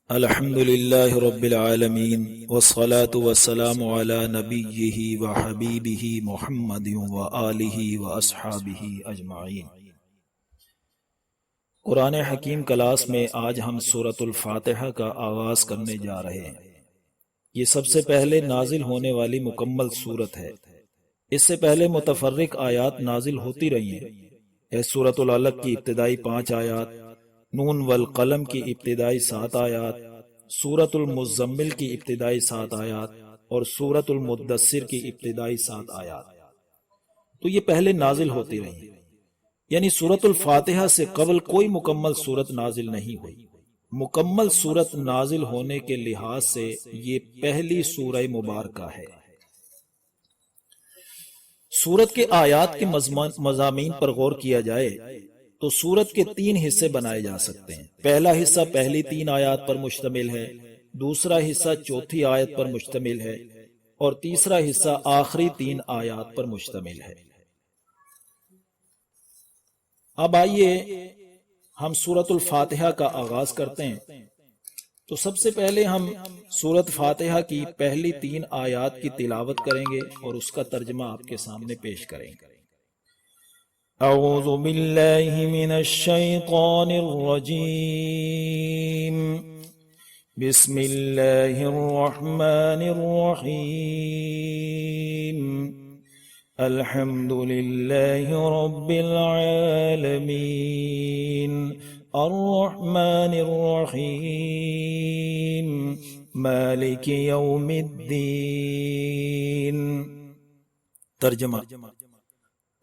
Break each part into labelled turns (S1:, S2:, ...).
S1: الحمد للہ رب العالمین والصلاة والسلام علی نبیہ وحبیبہ محمد وآلہ واصحابہ اجمعین۔ قرآن حکیم کلاس میں آج ہم سورۃ الفاتحہ کا آغاز کرنے جا رہے ہیں۔ یہ سب سے پہلے نازل ہونے والی مکمل سورت ہے۔ اس سے پہلے متفرق آیات نازل ہوتی رہی ہیں۔ سورۃ العلق کی ابتدائی 5 آیات، نون والقلم کی ابتدائی 7 آیات، سورۃ المزمل کی ابتدائی 7 آیات اور سورۃ المدثر کی ابتدائی 7 آیات، تو یہ پہلے نازل ہوتی رہی، یعنی سورۃ الفاتحہ سے قبل کوئی مکمل سورت نازل نہیں ہوئی۔ مکمل سورت نازل ہونے کے لحاظ سے یہ پہلی سورہ مبارکہ ہے۔ سورت کے آیات کے مضامین پر غور کیا جائے تو سورت کے 3 حصے بنائے جا سکتے ہیں۔ پہلا حصہ پہلی 3 آیات پر مشتمل ہے، دوسرا حصہ چوتھی آیت پر مشتمل ہے اور تیسرا حصہ آخری 3 آیات پر مشتمل ہے۔ اب آئیے ہم سورۃ الفاتحہ کا آغاز کرتے ہیں۔ تو سب سے پہلے ہم سورۃ فاتحہ کی پہلی 3 آیات کی تلاوت کریں گے اور اس کا ترجمہ آپ کے سامنے پیش کریں گے۔ اعوذ باللہ من الشیطان الرجیم، بسم اللہ الرحمن الرحیم، الحمد للہ رب العالمین، الرحمن الرحیم، مالک یوم الدین۔ ترجمہ: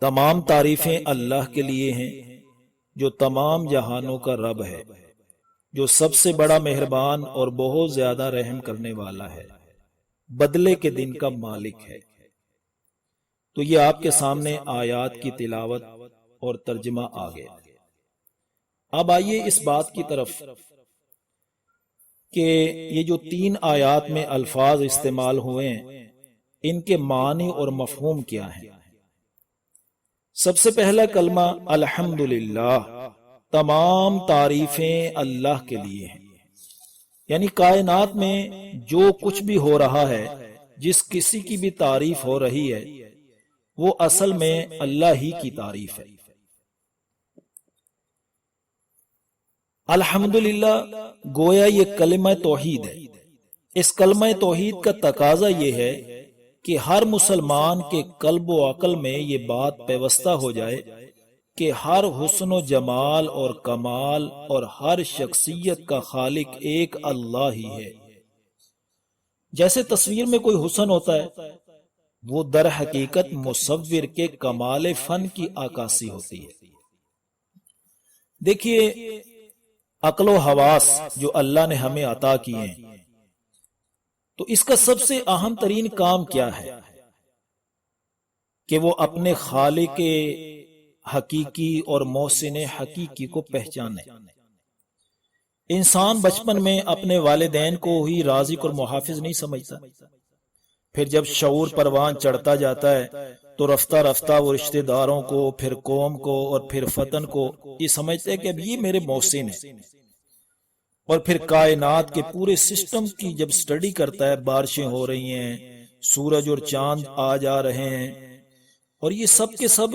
S1: تمام تعریفیں اللہ کے لیے ہیں جو تمام جہانوں کا رب ہے، جو سب سے بڑا مہربان اور بہت زیادہ رحم کرنے والا ہے، بدلے کے دن کا مالک ہے۔ تو یہ آپ کے سامنے آیات کی تلاوت اور ترجمہ آ گیا۔ اب آئیے اس بات کی طرف کہ یہ جو 3 آیات میں الفاظ استعمال ہوئے ہیں، ان کے معنی اور مفہوم کیا ہیں۔ سب سے پہلا کلمہ الحمدللہ، تمام تعریفیں اللہ کے لیے ہیں، یعنی کائنات میں جو کچھ بھی ہو رہا ہے، جس کسی کی بھی تعریف ہو رہی ہے، وہ اصل میں اللہ ہی کی تعریف ہے۔ الحمدللہ گویا یہ کلمہ توحید ہے۔ اس کلمہ توحید کا تقاضا یہ ہے کہ ہر مسلمان کے قلب و عقل میں یہ بات پیوستہ ہو جائے کہ ہر حسن و جمال اور کمال اور ہر شخصیت کا خالق ایک اللہ ہی ہے۔ جیسے تصویر میں کوئی حسن ہوتا ہے، وہ در حقیقت مصور کے کمال فن کی عکاسی ہوتی ہے۔ دیکھیے، عقل و حواس جو اللہ نے ہمیں عطا کیے ہیں، تو اس کا سب سے اہم ترین کام کیا ہے کہ وہ اپنے خالق حقیقی اور محسن حقیقی کو پہچانے۔ انسان بچپن میں اپنے والدین کو ہی رازق اور محافظ نہیں سمجھتا، پھر جب شعور پروان چڑھتا جاتا ہے تو رفتہ رفتہ وہ رشتہ داروں کو، پھر قوم کو اور پھر وطن کو یہ سمجھتے ہیں کہ اب یہ میرے محسن ہیں، اور پھر کائنات کے پورے سسٹم کی جب سٹڈی کرتا ہے، بارشیں ہو رہی ہیں، سورج اور چاند آ جا رہے ہیں، اور یہ سب کے سب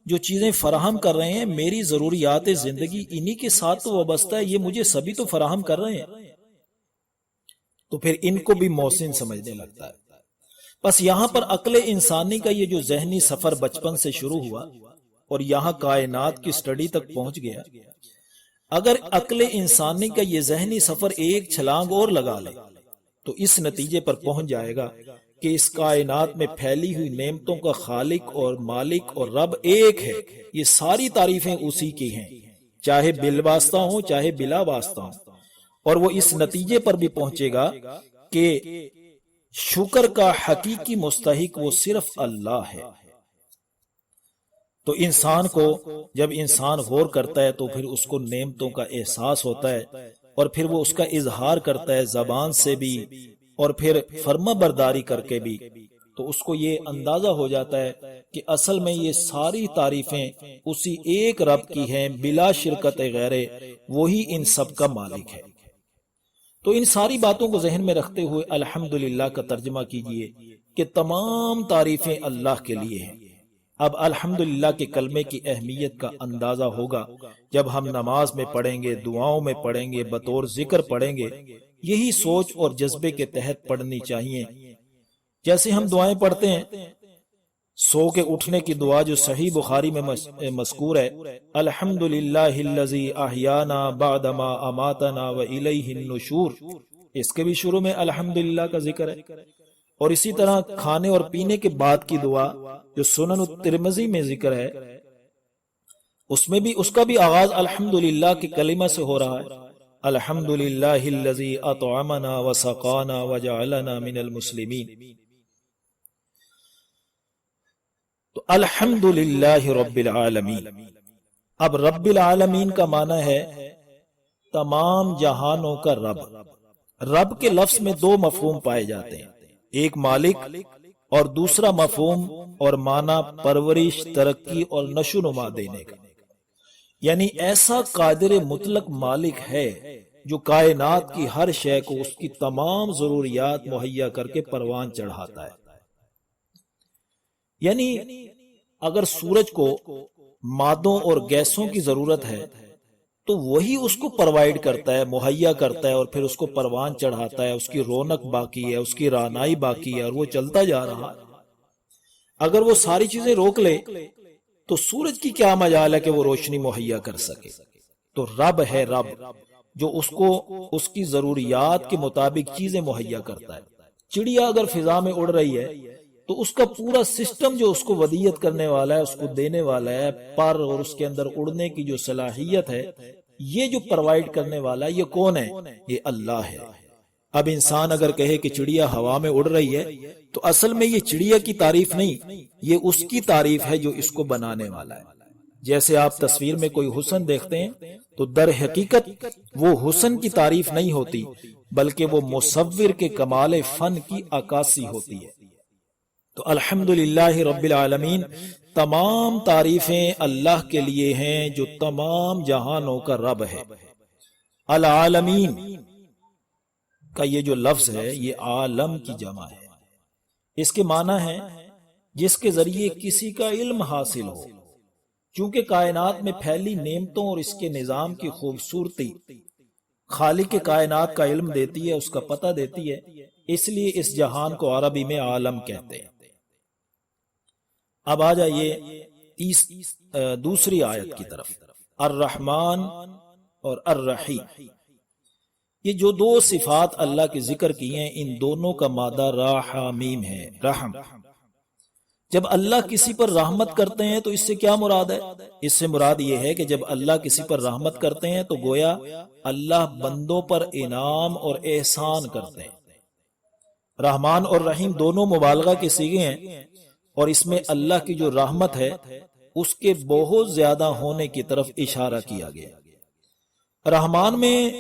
S1: جو چیزیں فراہم کر رہے ہیں، میری ضروریات زندگی انہی کے ساتھ تو وابستہ ہے، یہ مجھے سبھی تو فراہم کر رہے ہیں، تو پھر ان کو بھی محسن سمجھنے لگتا ہے۔ بس یہاں پر عقل انسانی کا یہ جو ذہنی سفر بچپن سے شروع ہوا اور یہاں کائنات کی سٹڈی تک پہنچ گیا، اگر عقل انسانی کا یہ ذہنی سفر ایک چھلانگ اور لگا لے تو اس نتیجے پر پہنچ جائے گا کہ اس کائنات میں پھیلی ہوئی نعمتوں کا خالق اور مالک اور رب ایک ہے۔ یہ ساری تعریفیں اسی کی ہیں، چاہے بالواسطہ ہوں چاہے بلا واسطہ ہوں، اور وہ اس نتیجے پر بھی پہنچے گا کہ شکر کا حقیقی مستحق وہ صرف اللہ ہے۔ تو انسان کو جب انسان غور کرتا ہے تو پھر اس کو نعمتوں کا احساس ہوتا ہے، اور پھر وہ اس کا اظہار کرتا ہے زبان سے بھی اور پھر فرما برداری کر کے بھی، تو اس کو یہ اندازہ ہو جاتا ہے کہ اصل میں یہ ساری تعریفیں اسی ایک رب کی ہیں بلا شرکت غیرے، وہی ان سب کا مالک ہے۔ تو ان ساری باتوں کو ذہن میں رکھتے ہوئے الحمدللہ کا ترجمہ کیجئے کہ تمام تعریفیں اللہ کے لیے ہیں۔ اب الحمدللہ کے کلمے کی اہمیت کا اندازہ ہوگا جب ہم نماز میں پڑھیں گے، دعاؤں میں پڑھیں گے، بطور ذکر پڑھیں گے۔ یہی سوچ اور جذبے کے تحت پڑھنی چاہیے۔ جیسے ہم دعائیں پڑھتے ہیں، سو کے اٹھنے کی دعا جو صحیح بخاری میں مذکور ہے، الحمدللہ الذی احیانا بعدما اماتنا والیہ النشور، اس کے بھی شروع میں الحمدللہ کا ذکر ہے۔ اور اسی طرح کھانے اور پینے کے بعد کی دعا جو سنن الترمذی میں ذکر ہے، اس کا بھی آغاز الحمدللہ کے کلمہ سے ہو رہا ہے، الحمدللہ الذی اطعمنا وسقانا وجعلنا من المسلمین۔ تو الحمدللہ رب العالمین۔ اب رب العالمین کا معنی ہے تمام جہانوں کا رب۔ رب کے لفظ میں دو مفہوم پائے جاتے ہیں، ایک مالک اور دوسرا مفہوم اور معنی پرورش، ترقی اور نشو و نما دینے کا۔ یعنی ایسا قادر مطلق مالک ہے جو کائنات کی ہر شے کو اس کی تمام ضروریات مہیا کر کے پروان چڑھاتا ہے۔ یعنی اگر سورج کو مادوں اور گیسوں کی ضرورت ہے تو وہی اس کو پروائیڈ کرتا ہے، مہیا کرتا ہے، اور پھر اس کو پروان چڑھاتا ہے، اس کی رونق باقی ہے، اس کی رعنائی باقی ہے، اور وہ چلتا جا رہا ہے۔ اگر وہ ساری چیزیں روک لے تو سورج کی کیا مجال ہے کہ وہ روشنی مہیا کر سکے؟ تو رب ہے رب جو اس کو اس کی ضروریات کے مطابق چیزیں مہیا کرتا ہے۔ چڑیا اگر فضا میں اڑ رہی ہے تو اس کا پورا سسٹم جو اس کو ودیت کرنے والا ہے، اس کو دینے والا ہے، پر اور اس کے اندر اڑنے کی جو صلاحیت ہے، یہ جو پروائیڈ کرنے والا ہے، یہ کون ہے؟ یہ اللہ ہے۔ اب انسان اگر کہے کہ چڑیا ہوا میں اڑ رہی ہے تو اصل میں یہ چڑیا کی تعریف نہیں، یہ اس کی تعریف ہے جو اس کو بنانے والا ہے۔ جیسے آپ تصویر میں کوئی حسن دیکھتے ہیں تو در حقیقت وہ حسن کی تعریف نہیں ہوتی، بلکہ وہ مصور کے کمال فن کی عکاسی ہوتی ہے۔ تو الحمدللہ رب العالمین، تمام تعریفیں اللہ کے لیے ہیں جو تمام جہانوں کا رب ہے۔ العالمین کا یہ جو لفظ ہے یہ عالم کی جمع ہے۔ اس کے معنی ہے جس کے ذریعے کسی کا علم حاصل ہو۔ چونکہ کائنات میں پھیلی نعمتوں اور اس کے نظام کی خوبصورتی خالق کائنات کا علم دیتی ہے، اس کا پتہ دیتی ہے، اس لیے اس جہان کو عربی میں عالم کہتے ہیں۔ اب آ جائیے دوسری آیت کی طرف، الرحمن اور الرحیم۔ یہ جو دو صفات اللہ کے ذکر کی ہیں، ان دونوں کا مادہ رحمیم ہے، رحم۔ جب اللہ کسی پر رحمت کرتے ہیں تو اس سے کیا مراد ہے؟ اس سے مراد یہ ہے کہ جب اللہ کسی پر رحمت کرتے ہیں تو گویا اللہ بندوں پر انعام اور احسان کرتے ہیں۔ رحمان اور رحیم دونوں مبالغہ کے صیغے ہیں، اور اس میں اللہ کی جو رحمت ہے اس کے بہت زیادہ ہونے کی طرف اشارہ کیا گیا۔ رحمان میں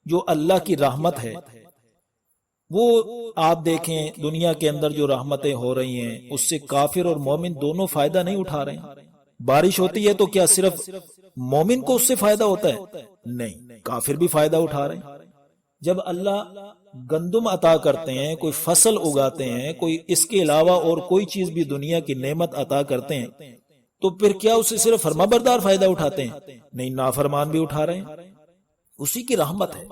S1: جو اللہ کی رحمت ہے وہ آپ دیکھیں دنیا کے اندر جو رحمتیں ہو رہی ہیں اس سے کافر اور مومن دونوں فائدہ نہیں اٹھا رہے ہیں۔ بارش ہوتی ہے تو کیا صرف مومن کو اس سے فائدہ ہوتا ہے؟ نہیں، کافر بھی فائدہ اٹھا رہے ہیں۔ جب اللہ گندم عطا کرتے ہیں، کوئی فصل اگاتے ہیں، کوئی اس کے علاوہ اور کوئی چیز بھی دنیا کی نعمت عطا کرتے ہیں، تو پھر کیا اسے صرف فرمانبردار فائدہ اٹھاتے ہیں؟ نہیں، نافرمان بھی اٹھا رہے ہیں، اسی کی رحمت ہے۔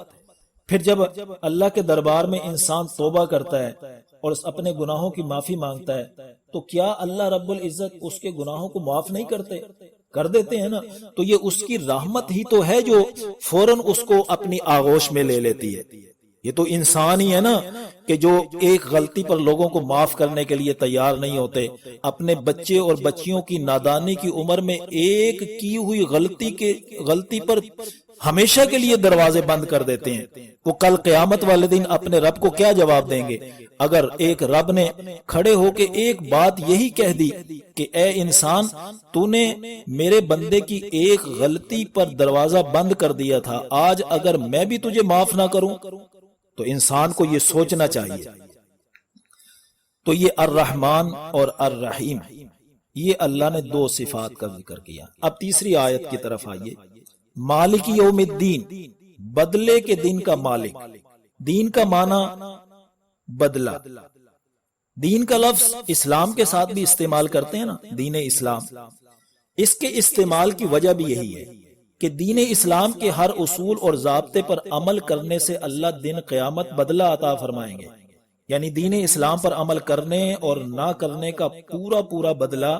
S1: پھر جب اللہ کے دربار میں انسان توبہ کرتا ہے اور اپنے گناہوں کی معافی مانگتا ہے تو کیا اللہ رب العزت اس کے گناہوں کو معاف نہیں کرتے؟ کر دیتے ہیں نا۔ تو یہ اس کی رحمت ہی تو ہے جو فوراً اس کو اپنی آغوش میں لے لیتی ہے۔ یہ تو انسان ہی ہے نا کہ جو ایک غلطی پر لوگوں کو معاف کرنے کے لیے تیار نہیں ہوتے، اپنے بچے اور بچیوں کی نادانی کی عمر میں ایک کی ہوئی غلطی پر ہمیشہ کے لیے دروازے بند کر دیتے ہیں۔ وہ کل قیامت والے دن اپنے رب کو کیا جواب دیں گے؟ اگر ایک رب نے کھڑے ہو کے ایک بات یہی کہہ دی کہ اے انسان، تو نے میرے بندے کی ایک غلطی پر دروازہ بند کر دیا تھا، آج اگر میں بھی تجھے معاف نہ کروں، تو انسان کو یہ سوچنا چاہیے۔ تو یہ الرحمن اور الرحیم، یہ اللہ نے دو صفات کا ذکر کیا۔ اب تیسری آیت کی طرف آئیے، مالک یوم الدین، بدلے کے دن کا مالک. دین کا معنی بدلہ. دین کا لفظ اسلام کے ساتھ بھی استعمال کرتے ہیں نا، دین اسلام. اس کے استعمال کی وجہ بھی یہی ہے کہ دین اسلام کے ہر اصول اور ضابطے پر عمل کرنے سے اللہ دن قیامت بدلہ عطا فرمائیں گے. یعنی دین اسلام پر عمل کرنے اور نہ کرنے کا پورا پورا بدلہ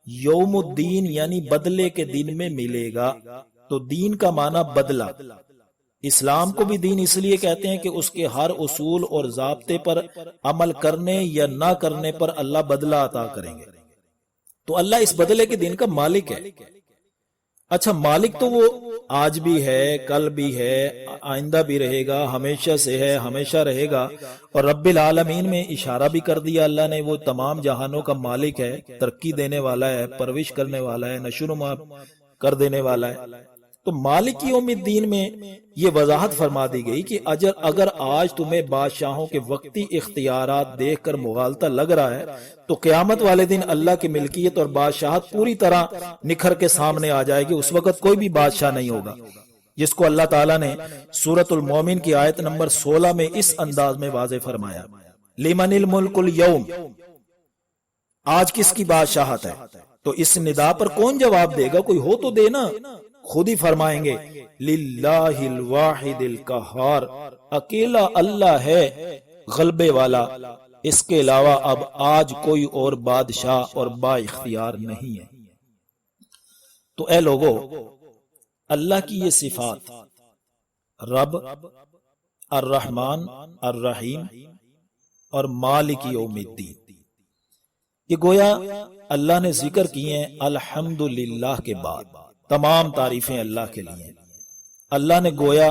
S1: یوم الدین یعنی بدلے کے دن میں ملے گا. تو دین کا معنی بدلہ. اسلام کو بھی دین اس لیے کہتے ہیں کہ اس کے ہر اصول اور ضابطے پر عمل کرنے یا نہ کرنے پر اللہ بدلہ عطا کریں گے. تو اللہ اس بدلے کے دن کا مالک ہے. اچھا، مالک تو وہ آج بھی ہے، کل بھی ہے، آئندہ بھی رہے گا، ہمیشہ سے ہے، ہمیشہ رہے گا. اور رب العالمین میں اشارہ بھی کر دیا اللہ نے، وہ تمام جہانوں کا مالک ہے، ترقی دینے والا ہے، پرورش کرنے والا ہے، نشو و نما کر دینے والا ہے. تو مالک یوم الدین میں یہ وضاحت فرما دی گئی کہ اگر آج تمہیں بادشاہوں کے وقتی اختیارات دیکھ کر مغالطہ لگ رہا ہے تو قیامت والے دن اللہ کی ملکیت اور بادشاہت پوری طرح نکھر کے سامنے آ جائے گی. اس وقت کوئی بھی بادشاہ نہیں ہوگا، جس کو اللہ تعالیٰ نے سورۃ المومن کی آیت نمبر 16 میں اس انداز میں واضح فرمایا، لمن الملک اليوم، آج کس کی بادشاہت ہے. تو اس ندا پر کون جواب دے گا؟ کوئی ہو تو دے نا. خود ہی فرمائیں گے للہ الواحد القہار، اکیلا اللہ ہے غلبے والا، اس کے علاوہ اب آج کوئی اور بادشاہ اور با اختیار نہیں ہے. تو اے لوگو، اللہ کی یہ صفات رب، الرحمن، الرحیم اور مالک یوم الدین، یہ گویا اللہ نے ذکر کیے ہیں الحمدللہ کے بعد. تمام تعریفیں اللہ کے لیے. اللہ نے گویا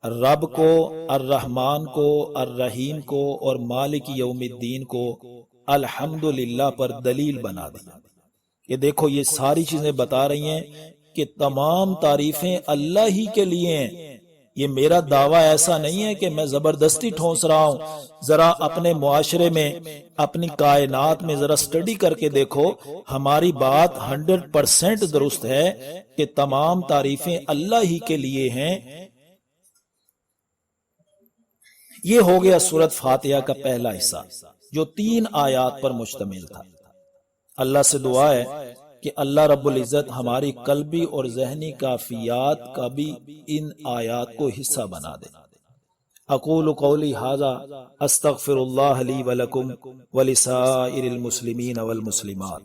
S1: رب کو، الرحمن کو، الرحیم کو اور مالک یوم الدین کو الحمدللہ پر دلیل بنا دیا. یہ دیکھو، یہ ساری چیزیں بتا رہی ہیں کہ تمام تعریفیں اللہ ہی کے لیے ہیں. یہ میرا دعویٰ ایسا نہیں ہے کہ میں زبردستی ٹھونس رہا ہوں. ذرا اپنے معاشرے میں، اپنی کائنات میں ذرا سٹڈی کر کے دیکھو، ہماری بات 100% درست ہے کہ تمام تعریفیں اللہ ہی کے لیے ہیں. یہ ہو گیا سورۃ فاتحہ کا پہلا حصہ جو 3 آیات پر مشتمل تھا. اللہ سے دعا ہے کہ اللہ رب العزت ہماری قلبی اور ذہنی کافیات کا بھی ان آیات کو حصہ بنا دے. اقول قولی ھذا استغفر اللہ لی ولکم ولسائر المسلمین والمسلمات.